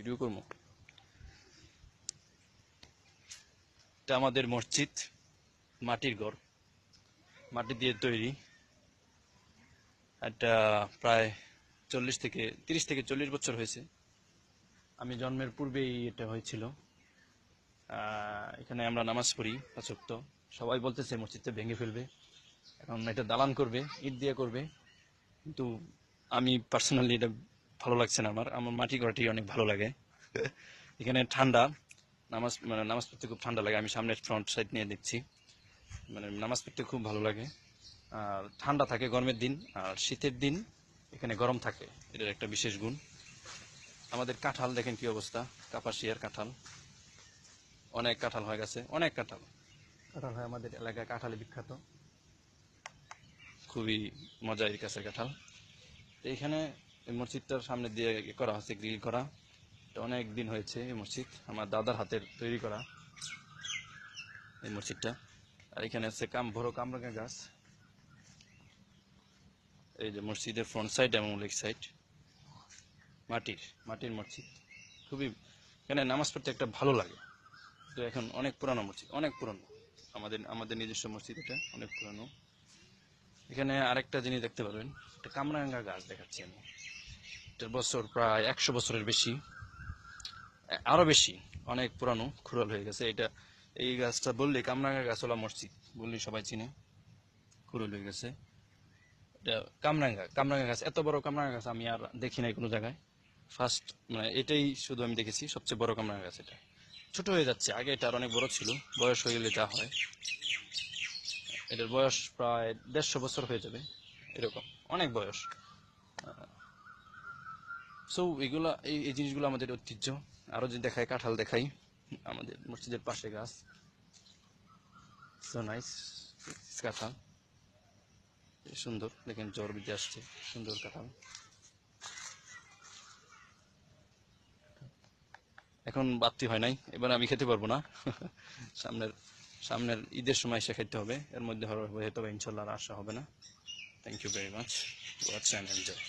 Video করবো। এটা আমাদের মসজিদ, মাটির ঘর, মাটি দিয়ে তৈরি। এটা প্রায় 30 থেকে 40 বছর হয়েছে। আমি জন্মের পূর্বেই এটা হয়েছিল। এখানে আমরা নামাজ পড়ি 5 ওয়াক্ত। সবাই বলতেছে মসজিদটা ভেঙে ফেলবে, এখন এটা দালান করবে, ইট দিয়ে করবে, কিন্তু আমি পার্সোনালি এটা ভালো লাগছে না। আমার আমার মাটি ঘরটি অনেক ভালো লাগে। এখানে ঠান্ডা, নামাজ পড়তে খুব ঠান্ডা লাগে। আমি সামনের ফ্রন্ট সাইড নিয়ে দেখছি, নামাজ পড়তে খুব ভালো লাগে। আর ঠান্ডা থাকে গরমের দিন, আর শীতের দিন এখানে গরম থাকে, এটার একটা বিশেষ গুণ। আমাদের কাঁঠাল দেখেন কি অবস্থা, কাপাসিয়ার কাঁঠাল, অনেক কাঁঠাল হয়ে গেছে, অনেক কাঁঠাল হয় আমাদের এলাকায়, কাঁঠালে বিখ্যাত, খুবই মজা এই গাছের কাঁঠাল। এইখানে এই মসজিদটার সামনে দিয়ে করা হচ্ছে গ্রিল করা। এটা অনেক দিন হয়েছে এই মসজিদ, আমার দাদার হাতের তৈরি করা এই মসজিদটা। আর এখানে আছে বড় কামরাঙা গাছ। এই যে মসজিদের ফ্রন্ট সাইড এবং লেগ সাইড, মাটির মসজিদ, খুবই এখানে নামাজ পড়তে একটা ভালো লাগে। তো এখন অনেক পুরানো মসজিদ, অনেক পুরানো, আমাদের নিজস্ব মসজিদ, এটা অনেক পুরানো। এখানে আরেকটা জিনিস দেখতে পাবেন, একটা কামরাঙ্গা গাছ দেখাচ্ছি আমি। এটার বছর প্রায় 100 বছরের বেশি, আরো বেশি, অনেক পুরানো, খুরল হয়ে গেছে এটা। এই গাছটা বললে কামরাঙ্গা গাছওয়ালা মসজিদ বললে সবাই চিনে, খুরল হয়ে গেছে। এটা কামরাঙ্গা গাছ, এত বড় কামরাঙ্গা গাছ আমি আর দেখি নাই কোনো জায়গায়। ফার্স্ট, এটাই শুধু আমি দেখেছি, সবচেয়ে বড় কামরাঙ্গা গাছ এটা। ছোট হয়ে যাচ্ছে, আগে এটা আর অনেক বড় ছিল, বয়স হয়ে গেলে যা হয়। এটার বয়স প্রায় 150 বছর হয়ে যাবে এরকম, অনেক বয়স। সো এগুলা, এই জিনিসগুলো আমাদের ঐতিহ্য। আরো যে দেখাই, কাঁঠাল দেখাই, আমাদের মসজিদের পাশে গাছ, সো নাইস কাঁঠাল, সুন্দর, দেখেন জ্বর বিদে আসছে, সুন্দর কাঁঠাল। এখন বাড়তি হয় নাই, এবার আমি খেতে পারবো না। সামনের সামনের ঈদের সময় এসে খেতে হবে, এর মধ্যে হয়তো ইনশাল্লাহ আর আসা হবে না। Thank you very much, watch and enjoy.